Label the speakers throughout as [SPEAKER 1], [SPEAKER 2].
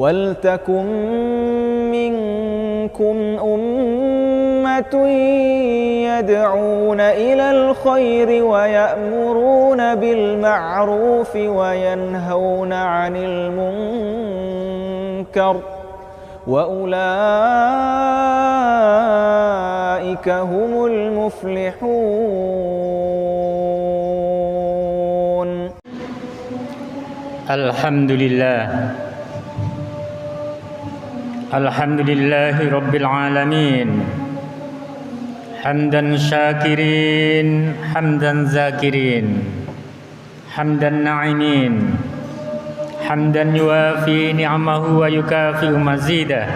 [SPEAKER 1] وَلْتَكُنْ مِنْكُمْ أُمَّةٌ يَدْعُونَ إِلَى الْخَيْرِ وَيَأْمُرُونَ بِالْمَعْرُوفِ وَيَنْهَوْنَ عَنِ الْمُنْكَرِ وَأُولَئِكَ هُمُ الْمُفْلِحُونَ.
[SPEAKER 2] Alhamdulillahi Rabbil Alamin. Hamdan syakirin, hamdan zakirin, hamdan na'imin, hamdan yuafi ni'amahu wa yukafi'u mazidah.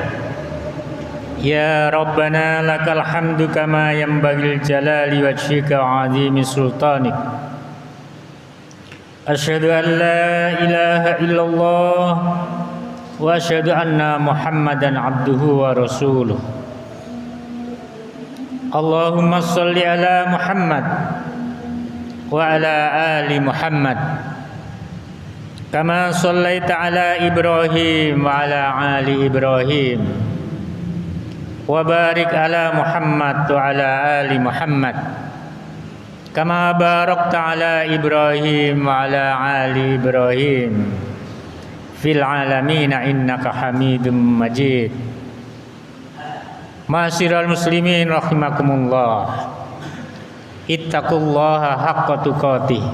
[SPEAKER 2] Ya Rabbana lakal hamdu kama yanbaghil jalali wajhika wa 'azimi sultanik. Asyhadu an la ilaha illallah wa asyhadu anna Muhammadan abduhu wa rasuluh. Allahumma shalli ala Muhammad wa ala ali Muhammad kama shallaita ala Ibrahim wa ala ali Ibrahim wa barik ala Muhammad wa ala ali Muhammad kama barakta ala Ibrahim wa ala ali Ibrahim fil alamin innaka Hamidum Majid. Ma'asyiral muslimin rahimakumullah. Ittaqullaha haqqa tuqatih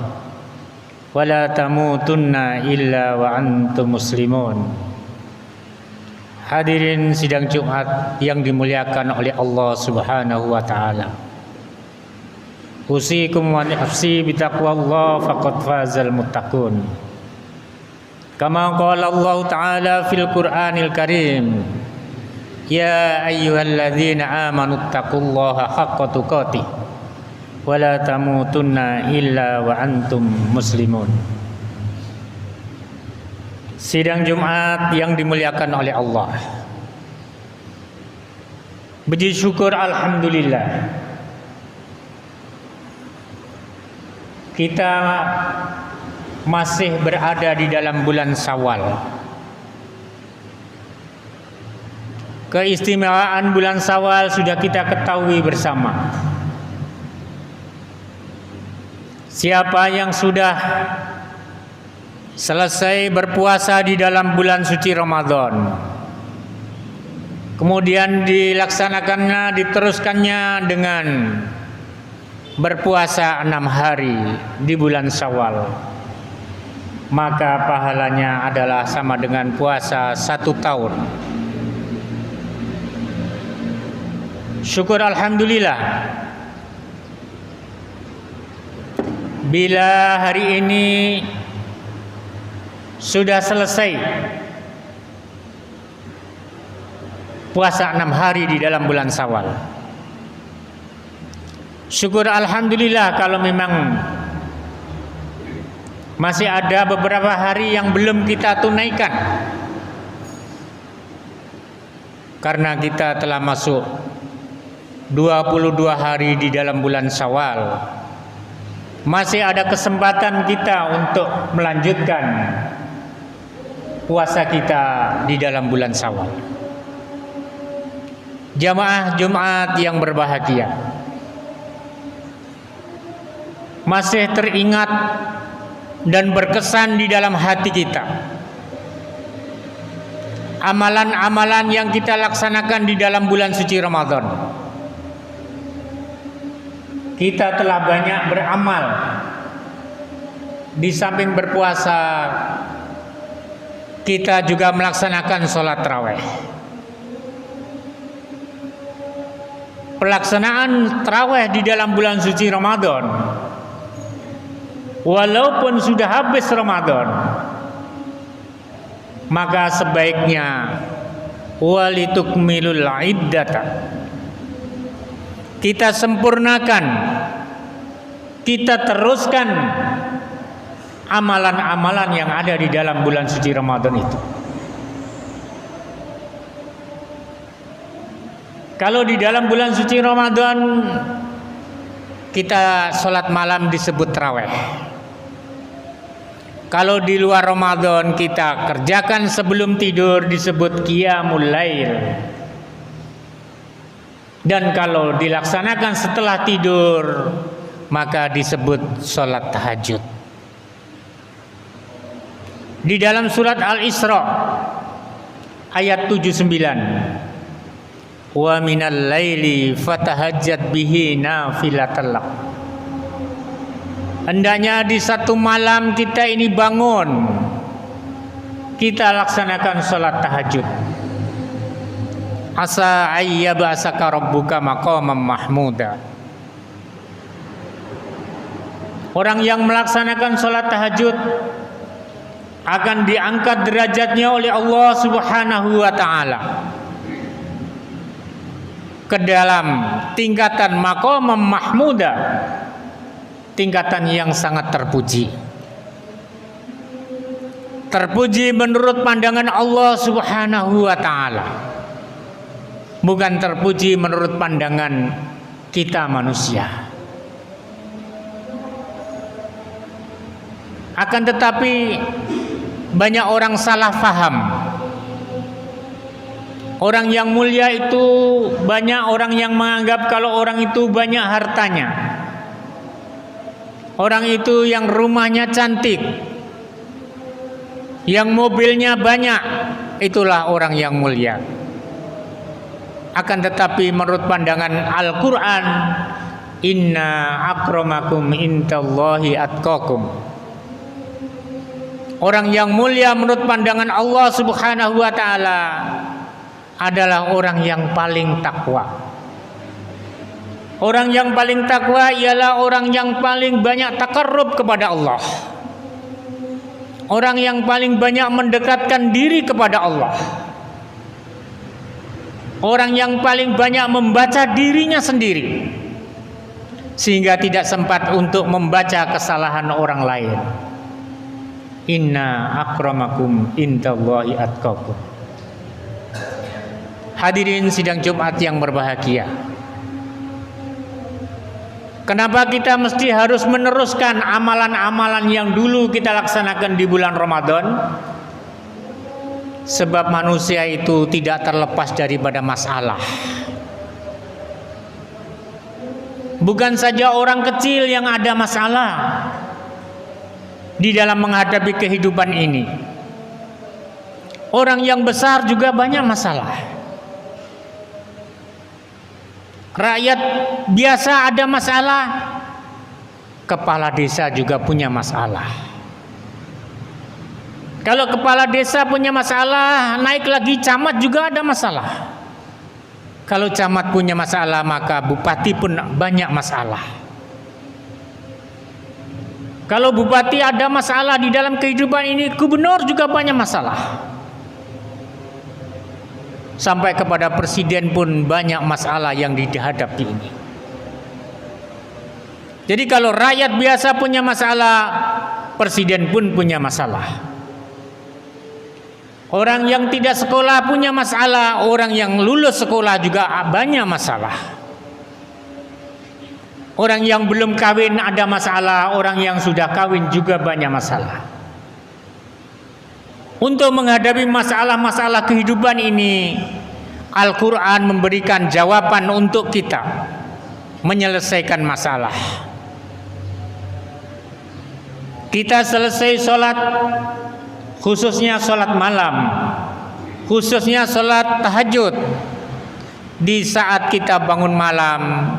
[SPEAKER 2] wa la tamutunna illa wa antum muslimun. Hadirin sidang Jumat yang dimuliakan oleh Allah Subhanahu wa taala. Usikum wa nafsi bitaqwallah faqad fazal muttaqun. Kama qala Allah Ta'ala fil Qur'anil Karim, ya ayyuhalladzina amanu taqullaha haqqa tuqatih wa la tamutunna illa wa antum muslimun. Sidang Jumat yang dimuliakan oleh Allah, puji syukur alhamdulillah kita masih berada di dalam bulan Syawal. Keistimewaan bulan Syawal sudah kita ketahui bersama. Siapa yang sudah selesai berpuasa di dalam bulan suci Ramadan, kemudian diteruskannya dengan berpuasa 6 hari di bulan Syawal, maka pahalanya adalah sama dengan puasa 1 tahun. Syukur alhamdulillah, bila hari ini sudah selesai puasa 6 hari di dalam bulan Syawal. Syukur alhamdulillah kalau memang masih ada beberapa hari yang belum kita tunaikan, karena kita telah masuk 22 hari di dalam bulan Syawal. Masih ada kesempatan kita untuk melanjutkan puasa kita di dalam bulan Syawal. Jamaah Jumat yang berbahagia, masih teringat dan berkesan di dalam hati kita amalan-amalan yang kita laksanakan di dalam bulan suci Ramadan. Kita telah banyak beramal. Di samping berpuasa, kita juga melaksanakan sholat tarawih. Pelaksanaan tarawih di dalam bulan suci Ramadan, walaupun sudah habis Ramadan, maka sebaiknya walitukmilul iddata, kita sempurnakan, kita teruskan amalan-amalan yang ada di dalam bulan suci Ramadan itu. Kalau di dalam bulan suci Ramadan kita sholat malam disebut tarawih. Kalau di luar Ramadan kita kerjakan sebelum tidur disebut qiyamul lail. Dan kalau dilaksanakan setelah tidur maka disebut sholat tahajud. Di dalam surat Al-Isra ayat 79, wa minal laili fatahajjat bihi nafilatan lak. Hendaknya di satu malam kita ini bangun, kita laksanakan sholat tahajud. Asa ayyabasaka rabbuka maqaman mahmuda. Orang yang melaksanakan sholat tahajud akan diangkat derajatnya oleh Allah Subhanahu wa ta'ala ke dalam tingkatan maqaman mahmuda, tingkatan yang sangat terpuji. Terpuji menurut pandangan Allah Subhanahu wa ta'ala, bukan terpuji menurut pandangan kita manusia. Akan tetapi banyak orang salah faham. Orang yang mulia itu banyak orang yang menganggap kalau orang itu banyak hartanya, orang itu yang rumahnya cantik, yang mobilnya banyak, itulah orang yang mulia. Akan tetapi menurut pandangan Al-Quran, inna akramakum indallahi atqakum. Orang yang mulia menurut pandangan Allah Subhanahu wa ta'ala adalah orang yang paling takwa. Orang yang paling takwa ialah orang yang paling banyak takarrub kepada Allah. Orang yang paling banyak mendekatkan diri kepada Allah. Orang yang paling banyak membaca dirinya sendiri, sehingga tidak sempat untuk membaca kesalahan orang lain. Inna akramakum indallahi atqakum. Hadirin sidang Jumat yang berbahagia, kenapa kita mesti harus meneruskan amalan-amalan yang dulu kita laksanakan di bulan Ramadan? Sebab manusia itu tidak terlepas daripada masalah. Bukan saja orang kecil yang ada masalah di dalam menghadapi kehidupan ini, orang yang besar juga banyak masalah. Rakyat biasa ada masalah, kepala desa juga punya masalah. Kalau kepala desa punya masalah, naik lagi camat juga ada masalah. Kalau camat punya masalah, maka bupati pun banyak masalah. Kalau bupati ada masalah di dalam kehidupan ini, gubernur juga banyak masalah. Sampai kepada presiden pun banyak masalah yang dihadapi ini. Jadi kalau rakyat biasa punya masalah, presiden pun punya masalah. Orang yang tidak sekolah punya masalah, orang yang lulus sekolah juga banyak masalah. Orang yang belum kawin ada masalah, orang yang sudah kawin juga banyak masalah. Untuk menghadapi masalah-masalah kehidupan ini, Al-Quran memberikan jawaban untuk kita menyelesaikan masalah. Kita selesai sholat, khususnya sholat malam, khususnya sholat tahajud. Di saat kita bangun malam,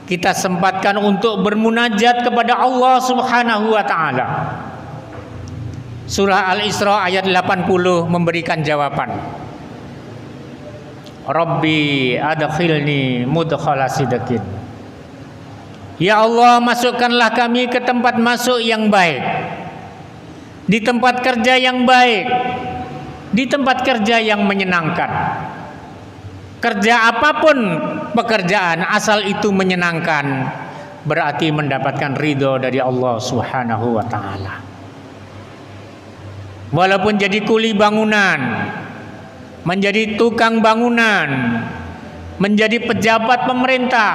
[SPEAKER 2] kita sempatkan untuk bermunajat kepada Allah Subhanahu wa ta'ala. Surah Al-Isra ayat 80 memberikan jawaban. Rabbi adkhilni mudkhala sidqin. Ya Allah, masukkanlah kami ke tempat masuk yang baik, di tempat kerja yang baik, di tempat kerja yang menyenangkan. Kerja apapun pekerjaan, asal itu menyenangkan, berarti mendapatkan ridho dari Allah Subhanahu wa ta'ala. Walaupun jadi kuli bangunan, menjadi tukang bangunan, menjadi pejabat pemerintah,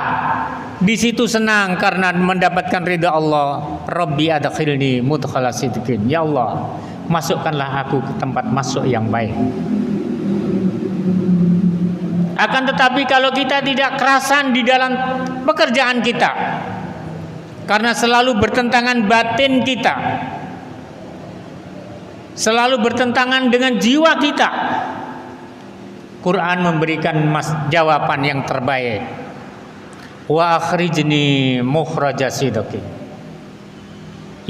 [SPEAKER 2] di situ senang karena mendapatkan ridha Allah. Rabbi adkhilni mudkhala sidqin. Ya Allah, masukkanlah aku ke tempat masuk yang baik. Akan tetapi kalau kita tidak kerasan di dalam pekerjaan kita, karena selalu bertentangan batin kita, selalu bertentangan dengan jiwa kita, Quran memberikan jawaban yang terbaik. Wa akhrijni mukhraja sidqin.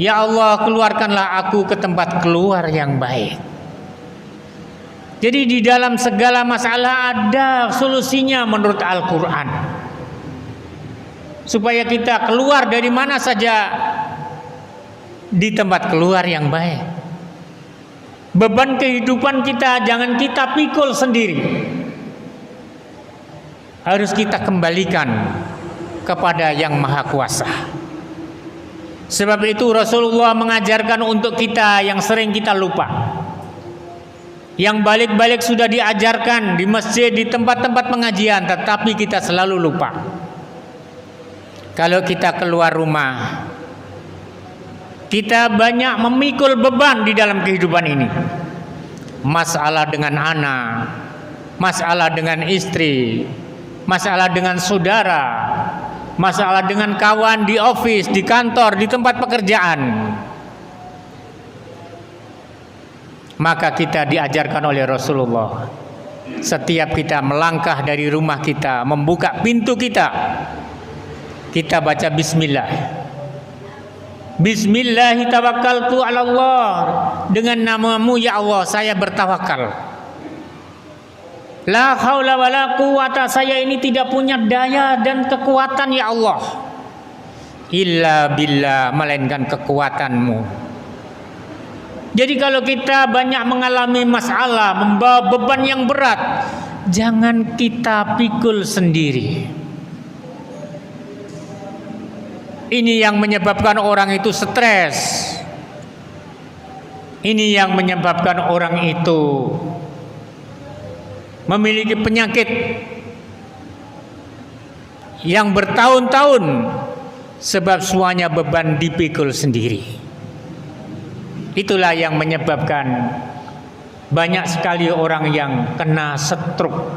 [SPEAKER 2] Ya Allah, keluarkanlah aku ke tempat keluar yang baik. Jadi di dalam segala masalah ada solusinya menurut Al-Quran, supaya kita keluar dari mana saja di tempat keluar yang baik. Beban kehidupan kita jangan kita pikul sendiri, harus kita kembalikan kepada Yang Maha Kuasa. Sebab itu Rasulullah mengajarkan untuk kita yang sering kita lupa, yang balik-balik sudah diajarkan di masjid, di tempat-tempat pengajian, tetapi kita selalu lupa. Kalau kita keluar rumah, kita banyak memikul beban di dalam kehidupan ini. Masalah dengan anak, masalah dengan istri, masalah dengan saudara, masalah dengan kawan di office, di kantor, di tempat pekerjaan. Maka kita diajarkan oleh Rasulullah, setiap kita melangkah dari rumah kita, membuka pintu kita, kita baca bismillah. Bismillahi tawakkaltu 'ala Allah. Dengan namamu ya Allah saya bertawakal. La haula wala quwata, saya ini tidak punya daya dan kekuatan ya Allah, illa billah, melainkan kekuatanmu. Jadi kalau kita banyak mengalami masalah, membawa beban yang berat, jangan kita pikul sendiri. Ini yang menyebabkan orang itu stres. Ini yang menyebabkan orang itu memiliki penyakit yang bertahun-tahun, sebab semuanya beban dipikul sendiri. Itulah yang menyebabkan banyak sekali orang yang kena stroke.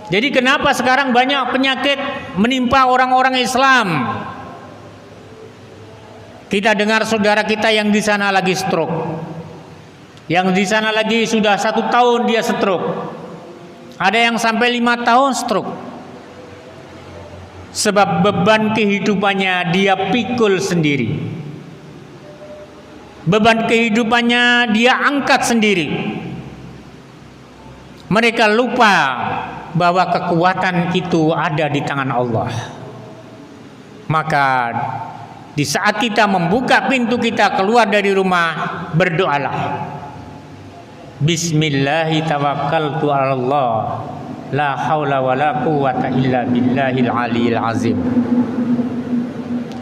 [SPEAKER 2] Jadi kenapa sekarang banyak penyakit menimpa orang-orang Islam? Kita dengar saudara kita yang di sana lagi stroke, yang di sana lagi sudah 1 tahun dia stroke, ada yang sampai 5 tahun stroke. Sebab beban kehidupannya dia pikul sendiri, beban kehidupannya dia angkat sendiri. Mereka lupa bahwa kekuatan itu ada di tangan Allah. Maka di saat kita membuka pintu kita keluar dari rumah, berdoalah. Bismillahi tawakkaltu 'ala Allah. La haula wala quwata illa billahil aliyil azim.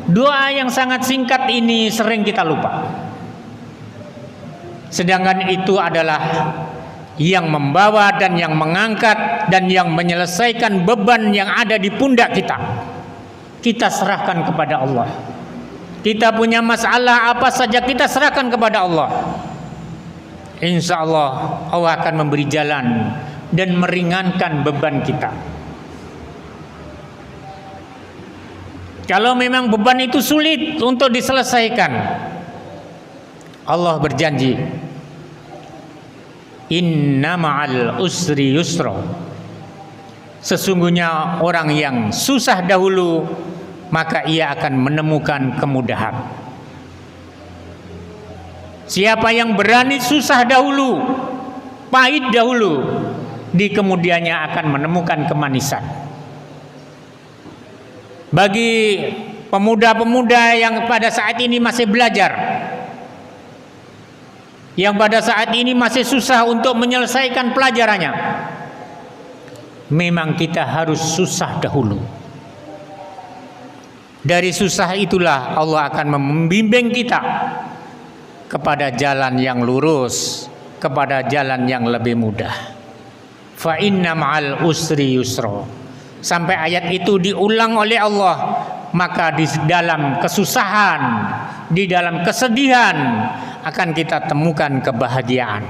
[SPEAKER 2] Doa yang sangat singkat ini sering kita lupa. Sedangkan itu adalah yang membawa dan yang mengangkat dan yang menyelesaikan beban yang ada di pundak kita. Kita serahkan kepada Allah. Kita punya masalah apa saja kita serahkan kepada Allah. Insya Allah Allah akan memberi jalan dan meringankan beban kita. Kalau memang beban itu sulit untuk diselesaikan, Allah berjanji, inna ma'al usri yusra. Sesungguhnya orang yang susah dahulu, maka ia akan menemukan kemudahan. Siapa yang berani susah dahulu, pahit dahulu, di kemudiannya akan menemukan kemanisan. Bagi pemuda-pemuda yang pada saat ini masih belajar, yang pada saat ini masih susah untuk menyelesaikan pelajarannya, memang kita harus susah dahulu. Dari susah itulah Allah akan membimbing kita kepada jalan yang lurus, kepada jalan yang lebih mudah. fa inna ma'al usri yusra. Sampai ayat itu diulang oleh Allah, maka di dalam kesusahan, di dalam kesedihan akan kita temukan kebahagiaan.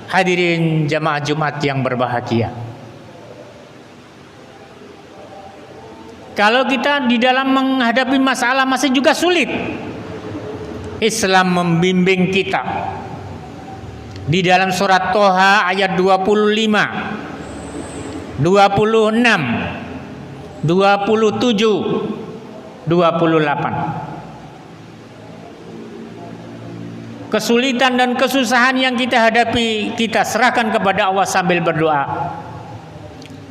[SPEAKER 2] Hadirin jamaah Jumat yang berbahagia, kalau kita di dalam menghadapi masalah masih juga sulit, Islam membimbing kita di dalam surat Toha ayat 25, 26, 27, 28. Kesulitan dan kesusahan yang kita hadapi, kita serahkan kepada Allah sambil berdoa.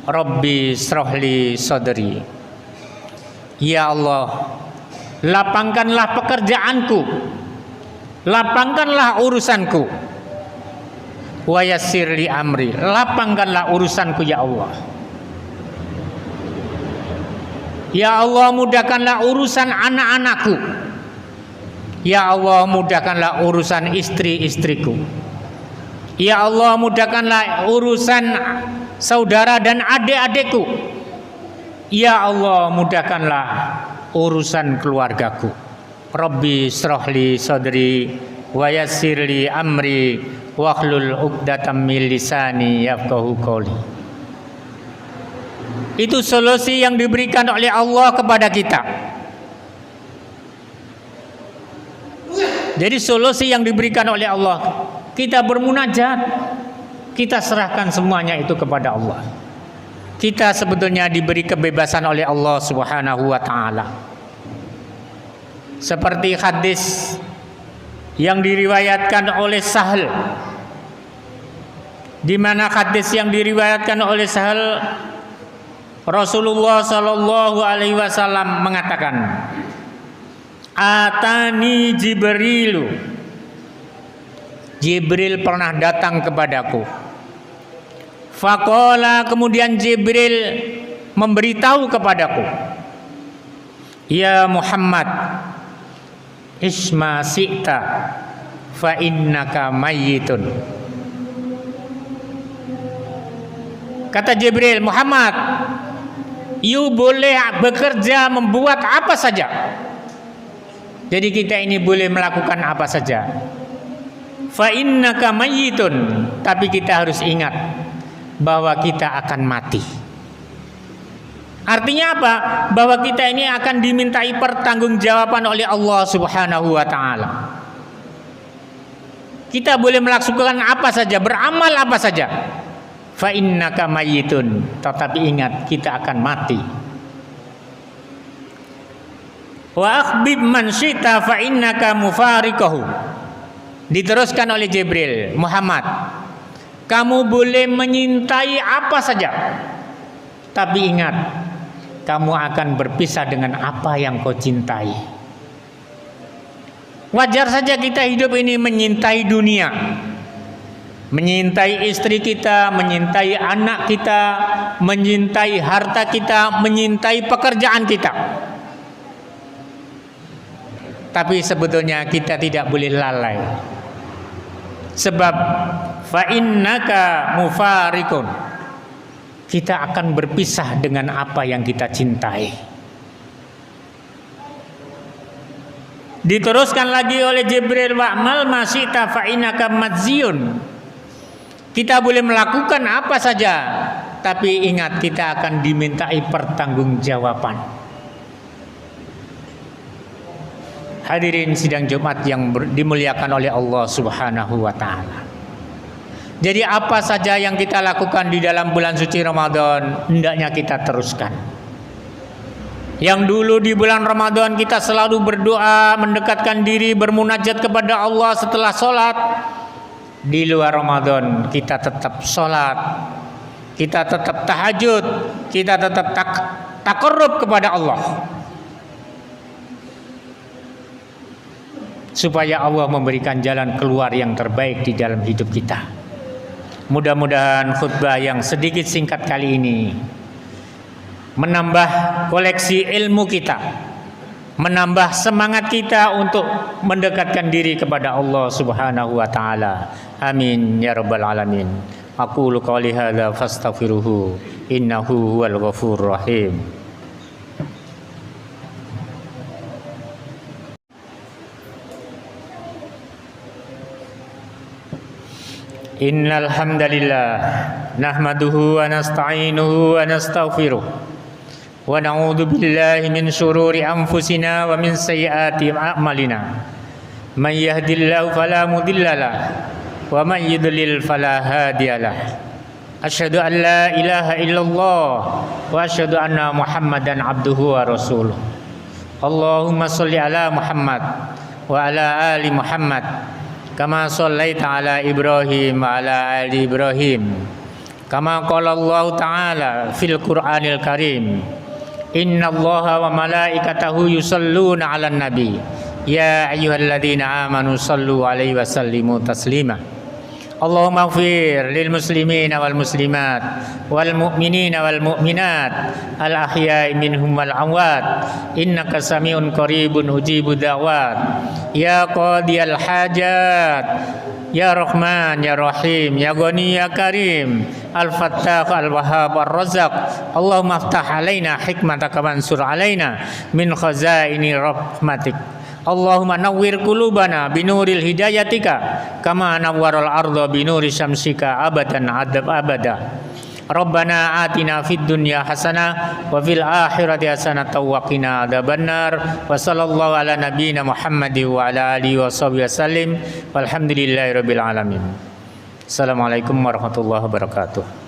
[SPEAKER 2] Rabbi srohli sodri. Ya Allah, lapangkanlah pekerjaanku, lapangkanlah urusanku. Wa yassir li amri, lapangkanlah urusanku ya Allah. Ya Allah, mudahkanlah urusan anak-anakku. Ya Allah, mudahkanlah urusan istri-istriku. Ya Allah, mudahkanlah urusan saudara dan adik-adikku. Ya Allah, mudahkanlah urusan keluargaku. Rabbi srohli sodri wa yassirli amri wahlul 'uqdatam min lisani yafqahu qouli. Itu solusi yang diberikan oleh Allah kepada kita. Jadi solusi yang diberikan oleh Allah, kita bermunajat, kita serahkan semuanya itu kepada Allah. Kita sebetulnya diberi kebebasan oleh Allah Subhanahu wa taala. Seperti hadis yang diriwayatkan oleh Sahal, di mana hadis yang diriwayatkan oleh Sahal, Rasulullah sallallahu alaihi wasallam mengatakan, Atani Jibrilu, Jibril pernah datang kepadaku. Faqala, kemudian Jibril memberitahu kepadaku, Ya Muhammad, isma si'ta fa innaka mayyitun. Kata Jibril, Muhammad, you boleh bekerja, membuat apa saja. Jadi kita ini boleh melakukan apa saja. Fa innaka mayyitun, tapi kita harus ingat bahwa kita akan mati. Artinya apa? Bahwa kita ini akan dimintai pertanggungjawaban oleh Allah Subhanahu wa taala. Kita boleh melakukan apa saja, beramal apa saja. Fa innaka mayyitun, tetapi ingat kita akan mati. Wa akhbib man syi'ta fa innaka mufariqahu. Diteruskan oleh Jibril, Muhammad, kamu boleh menyintai apa saja, tapi ingat kamu akan berpisah dengan apa yang kau cintai. Wajar saja kita hidup ini menyintai dunia, menyintai istri kita, menyintai anak kita, menyintai harta kita, menyintai pekerjaan kita. Tapi sebetulnya kita tidak boleh lalai. Sebab fa innaka mufariqun, kita akan berpisah dengan apa yang kita cintai. Diteruskan lagi oleh Jibril, wa'mal ma syi'ta fa innaka madziyun. Kita boleh melakukan apa saja, tapi ingat kita akan dimintai pertanggungjawaban. Hadirin sidang Jumat yang dimuliakan oleh Allah Subhanahu wa taala. Jadi apa saja yang kita lakukan di dalam bulan suci Ramadan, hendaknya kita teruskan. Yang dulu di bulan Ramadan kita selalu berdoa, mendekatkan diri, bermunajat kepada Allah setelah sholat. Di luar Ramadan kita tetap sholat, kita tetap tahajud, kita tetap taqarrub kepada Allah, supaya Allah memberikan jalan keluar yang terbaik di dalam hidup kita. Mudah-mudahan khutbah yang sedikit singkat kali ini menambah koleksi ilmu kita, menambah semangat kita untuk mendekatkan diri kepada Allah Subhanahu wa taala. Amin ya rabbal alamin. Aqulu qouli hadza fastaghfiruhu innahu huwal ghafurur rahim. Innal hamdalillah nahmaduhu wa nasta'inuhu wa nastaghfiruh wa na'udzu billahi min shururi anfusina wa min sayyiati a'malina. May yahdihillahu fala mudhillalah wa may yudlil fala hadiyalah. Asyhadu an la ilaha illallah wa asyhadu anna Muhammadan abduhu wa rasuluh. Allahumma shalli ala Muhammad wa ala ali Muhammad kama shallaita ala Ibrahim wa ala ali Ibrahim kama qala Allah ta'ala fil Qur'anil Karim innallaha wa malaikatahu yusholluna 'alan nabi ya ayyuhalladzina amanu shallu 'alaihi wa sallimu taslima. Allahumma ighfir lil muslimina wal muslimat wal mu'minina wal mu'minat al ahya'i minhum wal amwat innaka samiun qaribun ujibu da'wat ya qadiyal hajat ya Rahman ya Rahim ya Ghani ya Karim al Fattah al Wahhab ar Razzaq. Allahumma aftah alaina hikmataka wansur alaina min khazaini rahmatik. Allahumma nawwir qulubana binuril hidayatika kama nawwaral arda binuri syamsika abadan adab abada. Rabbana atina fid dunya hasanah wa fil akhirati hasanah wa qina adzabannar. Wa sallallahu ala nabiyyina Muhammadin wa ala alihi wa sahbihi wasallim. Walhamdulillahirabbil alamin. Assalamualaikum warahmatullahi wabarakatuh.